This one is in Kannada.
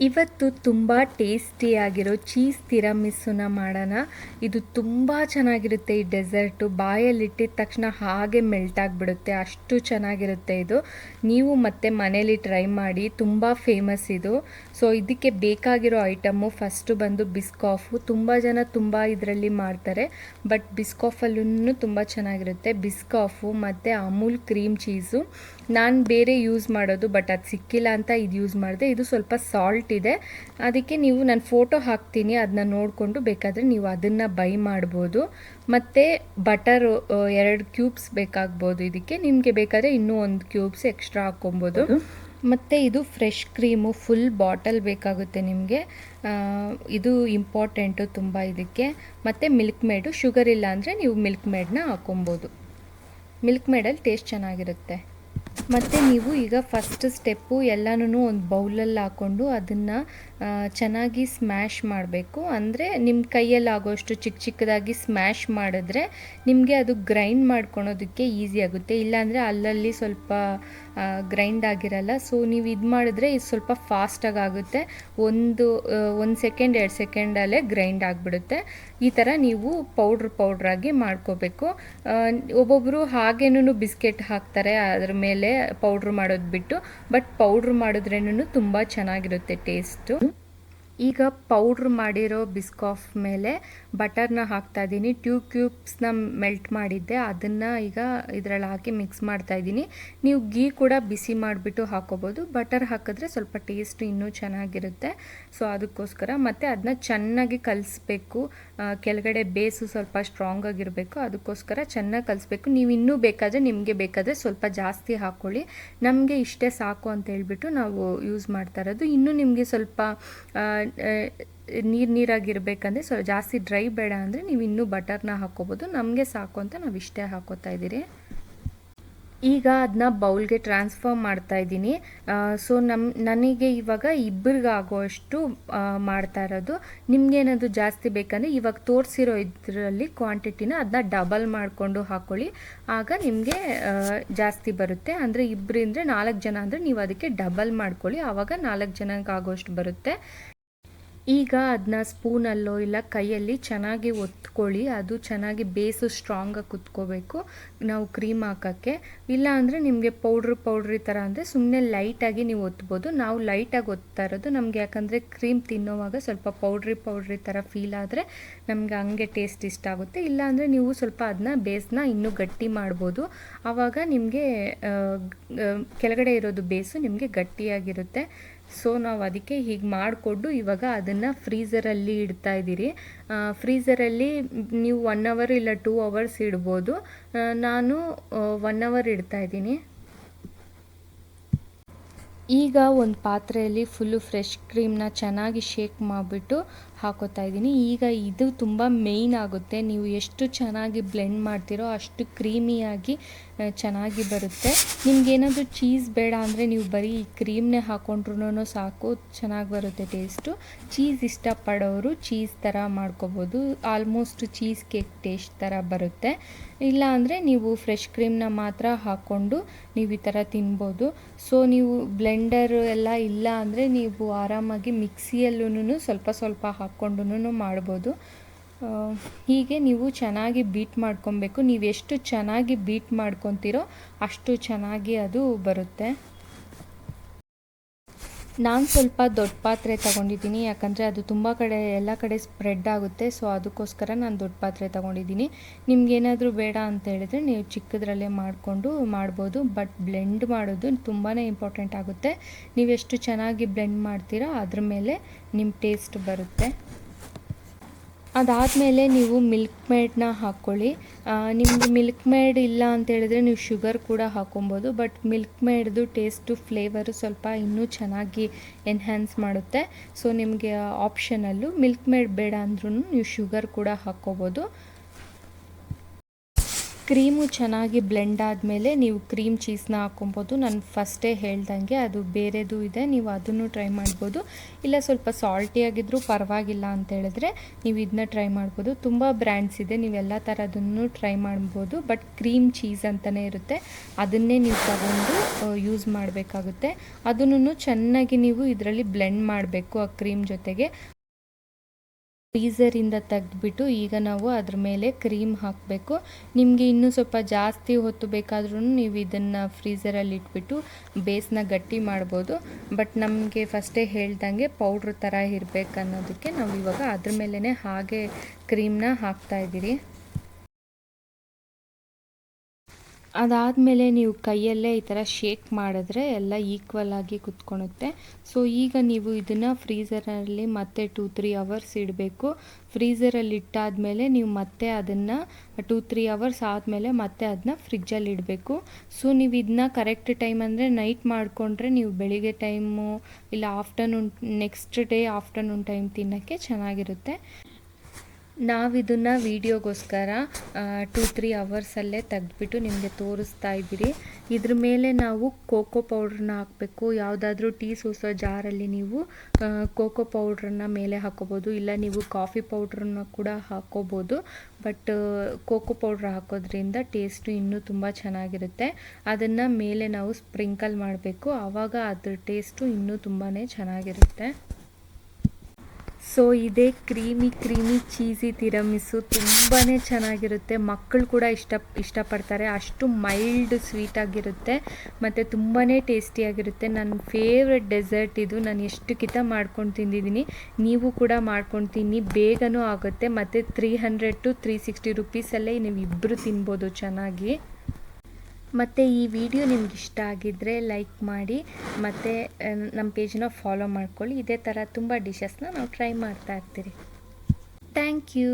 ಇವತ್ತು ತುಂಬ ಟೇಸ್ಟಿಯಾಗಿರೋ ಚೀಸ್ ತಿರಾಮಿಸುನ ಮಾಡೋಣ. ಇದು ತುಂಬ ಚೆನ್ನಾಗಿರುತ್ತೆ. ಈ ಡೆಸರ್ಟು ಬಾಯಲ್ಲಿಟ್ಟಿದ ತಕ್ಷಣ ಹಾಗೆ ಮೆಲ್ಟ್ ಆಗಿಬಿಡುತ್ತೆ, ಅಷ್ಟು ಚೆನ್ನಾಗಿರುತ್ತೆ ಇದು. ನೀವು ಮತ್ತೆ ಮನೇಲಿ ಟ್ರೈ ಮಾಡಿ, ತುಂಬ ಫೇಮಸ್ ಇದು. ಸೊ ಇದಕ್ಕೆ ಬೇಕಾಗಿರೋ ಐಟಮು ಫಸ್ಟು ಬಂದು ಬಿಸ್ಕಾಫು. ತುಂಬ ಜನ ತುಂಬ ಇದರಲ್ಲಿ ಮಾಡ್ತಾರೆ, ಬಟ್ ಬಿಸ್ಕಾಫಲ್ಲೂ ತುಂಬ ಚೆನ್ನಾಗಿರುತ್ತೆ. ಬಿಸ್ಕಾಫು ಮತ್ತು ಅಮೂಲ್ ಕ್ರೀಮ್ ಚೀಸು. ನಾನು ಬೇರೆ ಯೂಸ್ ಮಾಡೋದು, ಬಟ್ ಅದು ಸಿಕ್ಕಿಲ್ಲ ಅಂತ ಇದು ಯೂಸ್ ಮಾಡಿದೆ. ಇದು ಸ್ವಲ್ಪ ಸಾಲ್ಟ್ ಇದೆ, ಅದಕ್ಕೆ ನೀವು ನಾನು ಫೋಟೋ ಹಾಕ್ತೀನಿ, ಅದನ್ನ ನೋಡಿಕೊಂಡು ಬೇಕಾದರೆ ನೀವು ಅದನ್ನು ಬೈ ಮಾಡ್ಬೋದು. ಮತ್ತು ಬಟರು 2 ಕ್ಯೂಬ್ಸ್ ಬೇಕಾಗ್ಬೋದು. ಇದಕ್ಕೆ ನಿಮಗೆ ಬೇಕಾದರೆ ಇನ್ನೂ 1 ಕ್ಯೂಬ್ಸ್ ಎಕ್ಸ್ಟ್ರಾ ಹಾಕ್ಕೊಬೋದು. ಮತ್ತು ಇದು ಫ್ರೆಶ್ ಕ್ರೀಮು ಫುಲ್ ಬಾಟಲ್ ಬೇಕಾಗುತ್ತೆ ನಿಮಗೆ. ಇದು ಇಂಪಾರ್ಟೆಂಟು ತುಂಬ ಇದಕ್ಕೆ. ಮತ್ತು ಮಿಲ್ಕ್ ಮೇಡು, ಶುಗರ್ ಇಲ್ಲ ಅಂದರೆ ನೀವು ಮಿಲ್ಕ್ ಮೇಡನ್ನ ಹಾಕ್ಕೊಬೋದು. ಮಿಲ್ಕ್ ಮೇಡಲ್ಲಿ ಟೇಸ್ಟ್ ಚೆನ್ನಾಗಿರುತ್ತೆ. ಮತ್ತು ನೀವು ಈಗ ಫಸ್ಟ್ ಸ್ಟೆಪ್ಪು ಎಲ್ಲನೂ ಒಂದು ಬೌಲಲ್ಲಿ ಹಾಕ್ಕೊಂಡು ಅದನ್ನು ಚೆನ್ನಾಗಿ ಸ್ಮ್ಯಾಶ್ ಮಾಡಬೇಕು. ಅಂದರೆ ನಿಮ್ಮ ಕೈಯಲ್ಲಿ ಆಗೋಷ್ಟು ಚಿಕ್ಕ ಚಿಕ್ಕದಾಗಿ ಸ್ಮ್ಯಾಶ್ ಮಾಡಿದ್ರೆ ನಿಮಗೆ ಅದು ಗ್ರೈಂಡ್ ಮಾಡ್ಕೊಳೋದಕ್ಕೆ ಈಸಿ ಆಗುತ್ತೆ. ಇಲ್ಲಾಂದರೆ ಅಲ್ಲಲ್ಲಿ ಸ್ವಲ್ಪ ಗ್ರೈಂಡ್ ಆಗಿರಲ್ಲ. ಸೊ ನೀವು ಇದು ಮಾಡಿದ್ರೆ ಇದು ಸ್ವಲ್ಪ ಫಾಸ್ಟಾಗಿ ಆಗುತ್ತೆ. ಒಂದು ಸೆಕೆಂಡ್ 2 ಸೆಕೆಂಡಲ್ಲೇ ಗ್ರೈಂಡ್ ಆಗಿಬಿಡುತ್ತೆ. ಈ ಥರ ನೀವು ಪೌಡ್ರಾಗಿ ಮಾಡ್ಕೋಬೇಕು. ಒಬ್ಬೊಬ್ಬರು ಹಾಗೇನೂ ಬಿಸ್ಕೆಟ್ ಹಾಕ್ತಾರೆ ಅದ್ರ ಮೇಲೆ ಪೌಡ್ರ್ ಮಾಡೋದು ಬಿಟ್ಟು, ಬಟ್ ಪೌಡ್ರ್ ಮಾಡಿದ್ರೇನು ತುಂಬ ಚೆನ್ನಾಗಿರುತ್ತೆ ಟೇಸ್ಟು. ಈಗ ಪೌಡ್ರ್ ಮಾಡಿರೋ ಬಿಸ್ಕಾಫ್ ಮೇಲೆ ಬಟರ್ನ ಹಾಕ್ತಾಯಿದ್ದೀನಿ. 2 ಕ್ಯೂಬ್ಸ್ನ ಮೆಲ್ಟ್ ಮಾಡಿದ್ದೆ, ಅದನ್ನು ಈಗ ಇದರಲ್ಲಿ ಹಾಕಿ ಮಿಕ್ಸ್ ಮಾಡ್ತಾಯಿದ್ದೀನಿ. ನೀವು ಗೀ ಕೂಡ ಬಿಸಿ ಮಾಡಿಬಿಟ್ಟು ಹಾಕೋಬೋದು. ಬಟರ್ ಹಾಕಿದ್ರೆ ಸ್ವಲ್ಪ ಟೇಸ್ಟ್ ಇನ್ನೂ ಚೆನ್ನಾಗಿರುತ್ತೆ. ಸೊ ಅದಕ್ಕೋಸ್ಕರ ಮತ್ತು ಅದನ್ನ ಚೆನ್ನಾಗಿ ಕಲಿಸ್ಬೇಕು. ಕೆಳಗಡೆ ಬೇಸು ಸ್ವಲ್ಪ ಸ್ಟ್ರಾಂಗ್ ಆಗಿರಬೇಕು, ಅದಕ್ಕೋಸ್ಕರ ಚೆನ್ನಾಗಿ ಕಲಿಸ್ಬೇಕು. ನೀವು ಇನ್ನೂ ನಿಮಗೆ ಬೇಕಾದರೆ ಸ್ವಲ್ಪ ಜಾಸ್ತಿ ಹಾಕ್ಕೊಳ್ಳಿ. ನಮಗೆ ಇಷ್ಟೇ ಸಾಕು ಅಂತ ಹೇಳ್ಬಿಟ್ಟು ನಾವು ಯೂಸ್ ಮಾಡ್ತಾ ಇರೋದು. ಇನ್ನೂ ನಿಮಗೆ ಸ್ವಲ್ಪ ನೀರಾಗಿರ್ಬೇಕಂದ್ರೆ ಸ್ವಲ್ಪ ಜಾಸ್ತಿ ಡ್ರೈ ಬೇಡ ಅಂದರೆ ನೀವು ಇನ್ನೂ ಬಟರ್ನ ಹಾಕ್ಕೋಬೋದು. ನಮಗೆ ಸಾಕು ಅಂತ ನಾವು ಇಷ್ಟೇ ಹಾಕೋತಾ ಇದ್ದೀರಿ. ಈಗ ಅದನ್ನ ಬೌಲ್ಗೆ ಟ್ರಾನ್ಸ್ಫರ್ ಮಾಡ್ತಾ ಇದ್ದೀನಿ. ಸೊ ನನಗೆ ಇವಾಗ ಇಬ್ಬರಿಗಾಗುವಷ್ಟು ಮಾಡ್ತಾ ಇರೋದು. ನಿಮ್ಗೇನಾದರೂ ಜಾಸ್ತಿ ಬೇಕಂದರೆ ಇವಾಗ ತೋರಿಸಿರೋ ಇದರಲ್ಲಿ ಕ್ವಾಂಟಿಟಿನ ಅದನ್ನ ಡಬಲ್ ಮಾಡಿಕೊಂಡು ಹಾಕ್ಕೊಳ್ಳಿ, ಆಗ ನಿಮಗೆ ಜಾಸ್ತಿ ಬರುತ್ತೆ. ಅಂದರೆ ಇಬ್ಬರಿಂದ 4 ಜನ ಅಂದರೆ ನೀವು ಅದಕ್ಕೆ ಡಬಲ್ ಮಾಡ್ಕೊಳ್ಳಿ, ಆವಾಗ 4 ಜನಕ್ಕೆ ಆಗೋಷ್ಟು ಬರುತ್ತೆ. ಈಗ ಅದನ್ನ ಸ್ಪೂನಲ್ಲೋ ಇಲ್ಲ ಕೈಯಲ್ಲಿ ಚೆನ್ನಾಗಿ ಒತ್ಕೊಳ್ಳಿ. ಅದು ಚೆನ್ನಾಗಿ ಬೇಸು ಸ್ಟ್ರಾಂಗಾಗಿ ಕುತ್ಕೋಬೇಕು ನಾವು ಕ್ರೀಮ್ ಹಾಕೋಕ್ಕೆ. ಇಲ್ಲ ಅಂದರೆ ನಿಮಗೆ ಪೌಡ್ರಿ ಥರ ಅಂದರೆ ಸುಮ್ಮನೆ ಲೈಟಾಗಿ ನೀವು ಒತ್ಬೋದು. ನಾವು ಲೈಟಾಗಿ ಒತ್ತಾ ಇರೋದು ನಮಗೆ, ಯಾಕಂದರೆ ಕ್ರೀಮ್ ತಿನ್ನೋವಾಗ ಸ್ವಲ್ಪ ಪೌಡ್ರಿ ಥರ ಫೀಲ್ ಆದರೆ ನಮಗೆ ಹಂಗೆ ಟೇಸ್ಟ್ ಇಷ್ಟ ಆಗುತ್ತೆ. ಇಲ್ಲಾಂದರೆ ನೀವು ಸ್ವಲ್ಪ ಅದನ್ನ ಬೇಸ್ನ ಇನ್ನೂ ಗಟ್ಟಿ ಮಾಡ್ಬೋದು. ಆವಾಗ ನಿಮಗೆ ಕೆಳಗಡೆ ಇರೋದು ಬೇಸು ನಿಮಗೆ ಗಟ್ಟಿಯಾಗಿರುತ್ತೆ. ಸೊ ನಾವು ಅದಕ್ಕೆ ಹೀಗೆ ಮಾಡಿಕೊಂಡು ಇವಾಗ ಅದನ್ನು ಫ್ರೀಝರಲ್ಲಿ ಇಡ್ತಾ ಇದ್ದೀರಿ. ಫ್ರೀಝರಲ್ಲಿ ನೀವು 1 ಅವರ್ ಇಲ್ಲ 2 ಅವರ್ಸ್ ಇಡ್ಬೋದು. ನಾನು 1 ಅವರ್ ಇಡ್ತಾ ಇದ್ದೀನಿ. ಈಗ ಒಂದು ಪಾತ್ರೆಯಲ್ಲಿ ಫುಲ್ಲು ಫ್ರೆಶ್ ಕ್ರೀಮ್ನ ಚೆನ್ನಾಗಿ ಶೇಕ್ ಮಾಡಿಬಿಟ್ಟು ಹಾಕೋತಾ ಇದ್ದೀನಿ. ಈಗ ಇದು ತುಂಬ ಮೇಯ್ನ್ ಆಗುತ್ತೆ. ನೀವು ಎಷ್ಟು ಚೆನ್ನಾಗಿ ಬ್ಲೆಂಡ್ ಮಾಡ್ತೀರೋ ಅಷ್ಟು ಕ್ರೀಮಿಯಾಗಿ ಚೆನ್ನಾಗಿ ಬರುತ್ತೆ. ನಿಮ್ಗೇನಾದರೂ ಚೀಸ್ ಬೇಡ ಅಂದರೆ ನೀವು ಬರೀ ಕ್ರೀಮ್ನೇ ಹಾಕ್ಕೊಂಡ್ರೂ ಸಾಕು, ಚೆನ್ನಾಗಿ ಬರುತ್ತೆ ಟೇಸ್ಟು. ಚೀಸ್ ಇಷ್ಟಪಡೋರು ಚೀಸ್ ಥರ ಮಾಡ್ಕೋಬೋದು. ಆಲ್ಮೋಸ್ಟ್ ಚೀಸ್ ಕೇಕ್ ಟೇಸ್ಟ್ ಥರ ಬರುತ್ತೆ. ಇಲ್ಲ ಅಂದರೆ ನೀವು ಫ್ರೆಶ್ ಕ್ರೀಮ್ನ ಮಾತ್ರ ಹಾಕ್ಕೊಂಡು ನೀವು ಈ ಥರ ತಿನ್ಬೋದು. ಸೊ ನೀವು ಬ್ಲೆಂಡರ್ ಎಲ್ಲ ಇಲ್ಲ ಅಂದರೆ ನೀವು ಆರಾಮಾಗಿ ಮಿಕ್ಸಿಯಲ್ಲೂ ಸ್ವಲ್ಪ ಹಾಕ್ಕೊಂಡು ಮಾಡ್ಬೋದು. ಹೀಗೆ ನೀವು ಚೆನ್ನಾಗಿ ಬೀಟ್ ಮಾಡ್ಕೊಬೇಕು. ನೀವು ಎಷ್ಟು ಚೆನ್ನಾಗಿ ಬೀಟ್ ಮಾಡ್ಕೊತೀರೋ ಅಷ್ಟು ಚೆನ್ನಾಗಿ ಅದು ಬರುತ್ತೆ. ನಾನು ಸ್ವಲ್ಪ ದೊಡ್ಡ ಪಾತ್ರೆ ತೊಗೊಂಡಿದ್ದೀನಿ, ಯಾಕಂದರೆ ಅದು ತುಂಬ ಎಲ್ಲ ಕಡೆ ಸ್ಪ್ರೆಡ್ ಆಗುತ್ತೆ. ಸೊ ಅದಕ್ಕೋಸ್ಕರ ನಾನು ದೊಡ್ಡ ಪಾತ್ರೆ ತೊಗೊಂಡಿದ್ದೀನಿ. ನಿಮ್ಗೇನಾದರೂ ಬೇಡ ಅಂತ ಹೇಳಿದ್ರೆ ನೀವು ಚಿಕ್ಕದ್ರಲ್ಲೇ ಮಾಡಿಕೊಂಡು ಮಾಡ್ಬೋದು. ಬಟ್ ಬ್ಲೆಂಡ್ ಮಾಡೋದು ತುಂಬಾ ಇಂಪಾರ್ಟೆಂಟ್ ಆಗುತ್ತೆ. ನೀವು ಎಷ್ಟು ಚೆನ್ನಾಗಿ ಬ್ಲೆಂಡ್ ಮಾಡ್ತೀರೋ ಅದ್ರ ಮೇಲೆ ನಿಮ್ಮ ಟೇಸ್ಟ್ ಬರುತ್ತೆ. ಅದಾದಮೇಲೆ ನೀವು ಮಿಲ್ಕ್ ಮೇಡನ್ನ ಹಾಕ್ಕೊಳ್ಳಿ. ನಿಮಗೆ ಮಿಲ್ಕ್ ಮೇಡ್ ಇಲ್ಲ ಅಂತ ಹೇಳಿದ್ರೆ ನೀವು ಶುಗರ್ ಕೂಡ ಹಾಕ್ಕೊಬೋದು. ಬಟ್ ಮಿಲ್ಕ್ ಮೇಡ್ದು ಟೇಸ್ಟು ಫ್ಲೇವರು ಸ್ವಲ್ಪ ಇನ್ನೂ ಚೆನ್ನಾಗಿ ಎನ್ಹ್ಯಾನ್ಸ್ ಮಾಡುತ್ತೆ. ಸೊ ನಿಮಗೆ ಆಪ್ಷನಲ್ಲು ಮಿಲ್ಕ್ ಮೇಡ್ ಬೇಡ ಅಂದ್ರೂ ನೀವು ಶುಗರ್ ಕೂಡ ಹಾಕ್ಕೋಬೋದು. ಕ್ರೀಮು ಚೆನ್ನಾಗಿ ಬ್ಲೆಂಡ್ ಆದಮೇಲೆ ನೀವು ಕ್ರೀಮ್ ಚೀಸ್ನ ಹಾಕ್ಕೊಬೋದು. ನಾನು ಫಸ್ಟೇ ಹೇಳ್ದಂಗೆ ಅದು ಬೇರೆದು ಇದೆ, ನೀವು ಅದನ್ನು ಟ್ರೈ ಮಾಡ್ಬೋದು. ಇಲ್ಲ ಸ್ವಲ್ಪ ಸಾಲ್ಟಿಯಾಗಿದ್ದರೂ ಪರವಾಗಿಲ್ಲ ಅಂತ ಹೇಳಿದ್ರೆ ನೀವು ಇದನ್ನ ಟ್ರೈ ಮಾಡ್ಬೋದು. ತುಂಬ ಬ್ರ್ಯಾಂಡ್ಸ್ ಇದೆ, ನೀವೆಲ್ಲ ಥರದನ್ನು ಟ್ರೈ ಮಾಡ್ಬೋದು. ಬಟ್ ಕ್ರೀಮ್ ಚೀಸ್ ಅಂತಲೇ ಇರುತ್ತೆ, ಅದನ್ನೇ ನೀವು ತಗೊಂಡು ಯೂಸ್ ಮಾಡಬೇಕಾಗುತ್ತೆ. ಅದನ್ನು ಚೆನ್ನಾಗಿ ನೀವು ಇದರಲ್ಲಿ ಬ್ಲೆಂಡ್ ಮಾಡಬೇಕು ಆ ಕ್ರೀಮ್ ಜೊತೆಗೆ. ಫ್ರೀಝರಿಂದ ತೆಗೆದ್ಬಿಟ್ಟು ಈಗ ನಾವು ಅದ್ರ ಮೇಲೆ ಕ್ರೀಮ್ ಹಾಕಬೇಕು. ನಿಮಗೆ ಇನ್ನೂ ಸ್ವಲ್ಪ ಜಾಸ್ತಿ ಹೊತ್ತು ಬೇಕಾದ್ರೂ ನೀವು ಇದನ್ನು ಫ್ರೀಝರಲ್ಲಿ ಇಟ್ಬಿಟ್ಟು ಬೇಸ್ನ ಗಟ್ಟಿ ಮಾಡ್ಬೋದು. ಬಟ್ ನಮಗೆ ಫಸ್ಟೇ ಹೇಳ್ದಂಗೆ ಪೌಡ್ರ್ ಥರ ಇರಬೇಕು ಅನ್ನೋದಕ್ಕೆ ನಾವು ಇವಾಗ ಅದ್ರ ಮೇಲೇ ಹಾಗೆ ಕ್ರೀಮ್ನ ಹಾಕ್ತಾಯಿದ್ದೀರಿ. ಅದಾದಮೇಲೆ ನೀವು ಕೈಯಲ್ಲೇ ಈ ಥರ ಶೇಕ್ ಮಾಡಿದ್ರೆ ಎಲ್ಲ ಈಕ್ವಲ್ ಆಗಿ ಕುತ್ಕೊಳುತ್ತೆ. ಸೊ ಈಗ ನೀವು ಇದನ್ನು ಫ್ರೀಝರಲ್ಲಿ ಮತ್ತೆ 2-3 ಅವರ್ಸ್ ಇಡಬೇಕು. ಫ್ರೀಝರಲ್ಲಿ ಇಟ್ಟಾದಮೇಲೆ ನೀವು ಮತ್ತೆ ಅದನ್ನು 2-3 ಅವರ್ಸ್ ಆದಮೇಲೆ ಮತ್ತೆ ಅದನ್ನ ಫ್ರಿಜ್ಜಲ್ಲಿ ಇಡಬೇಕು. ಸೊ ನೀವು ಇದನ್ನ ಕರೆಕ್ಟ್ ಟೈಮ್ ಅಂದರೆ ನೈಟ್ ಮಾಡಿಕೊಂಡ್ರೆ ನೀವು ಬೆಳಿಗ್ಗೆ ಟೈಮು ಇಲ್ಲ afternoon next day afternoon time ತಿನ್ನೋಕ್ಕೆ ಚೆನ್ನಾಗಿರುತ್ತೆ. ನಾವಿದನ್ನು ವೀಡಿಯೋಗೋಸ್ಕರ 2-3 ಅವರ್ಸಲ್ಲೇ ತೆಗೆದ್ಬಿಟ್ಟು ನಿಮಗೆ ತೋರಿಸ್ತಾ ಇದ್ದೀರಿ. ಇದ್ರ ಮೇಲೆ ನಾವು ಕೋಕೋ ಪೌಡ್ರನ್ನ ಹಾಕಬೇಕು. ಯಾವುದಾದ್ರೂ ಟೀ ಸೋಸೋ ಜಾರಲ್ಲಿ ನೀವು ಕೋಕೋ ಪೌಡ್ರನ್ನ ಮೇಲೆ ಹಾಕೋಬೋದು, ಇಲ್ಲ ನೀವು ಕಾಫಿ ಪೌಡ್ರನ್ನ ಕೂಡ ಹಾಕೋಬೋದು. ಬಟ್ ಕೋಕೋ ಪೌಡ್ರ್ ಹಾಕೋದ್ರಿಂದ ಟೇಸ್ಟು ಇನ್ನೂ ತುಂಬ ಚೆನ್ನಾಗಿರುತ್ತೆ. ಅದನ್ನು ಮೇಲೆ ನಾವು ಸ್ಪ್ರಿಂಕಲ್ ಮಾಡಬೇಕು, ಆವಾಗ ಅದ್ರ ಟೇಸ್ಟು ಇನ್ನೂ ತುಂಬಾ ಚೆನ್ನಾಗಿರುತ್ತೆ. ಸೊ ಇದೇ ಕ್ರೀಮಿ ಚೀಸಿ ತಿರಮಿಸು ತುಂಬಾ ಚೆನ್ನಾಗಿರುತ್ತೆ. ಮಕ್ಕಳು ಕೂಡ ಇಷ್ಟಪಡ್ತಾರೆ, ಅಷ್ಟು ಮೈಲ್ಡ್ ಸ್ವೀಟಾಗಿರುತ್ತೆ ಮತ್ತು ತುಂಬಾ ಟೇಸ್ಟಿಯಾಗಿರುತ್ತೆ. ನನ್ನ ಫೇವ್ರೆಟ್ ಡೆಸರ್ಟ್ ಇದು. ನಾನು ಎಷ್ಟು ಕಿತ ಮಾಡ್ಕೊಂಡು ತಿಂದಿದ್ದೀನಿ, ನೀವು ಕೂಡ ಮಾಡ್ಕೊಂಡು ತಿನ್ನಿ, ಬೇಗನೂ ಆಗುತ್ತೆ. ಮತ್ತು 300 to 360 ರುಪೀಸಲ್ಲೇ ನೀವು ಇಬ್ಬರು ತಿನ್ಬೋದು ಚೆನ್ನಾಗಿ. ಮತ್ತು ಈ ವಿಡಿಯೋ ನಿಮ್ಗೆ ಇಷ್ಟ ಆಗಿದ್ದರೆ ಲೈಕ್ ಮಾಡಿ, ಮತ್ತು ನಮ್ಮ ಪೇಜನ್ನ ಫಾಲೋ ಮಾಡ್ಕೊಳ್ಳಿ. ಇದೇ ಥರ ತುಂಬ ಡಿಶಸ್ನ ನಾವು ಟ್ರೈ ಮಾಡ್ತಾ ಇರ್ತೀರಿ. Thank you.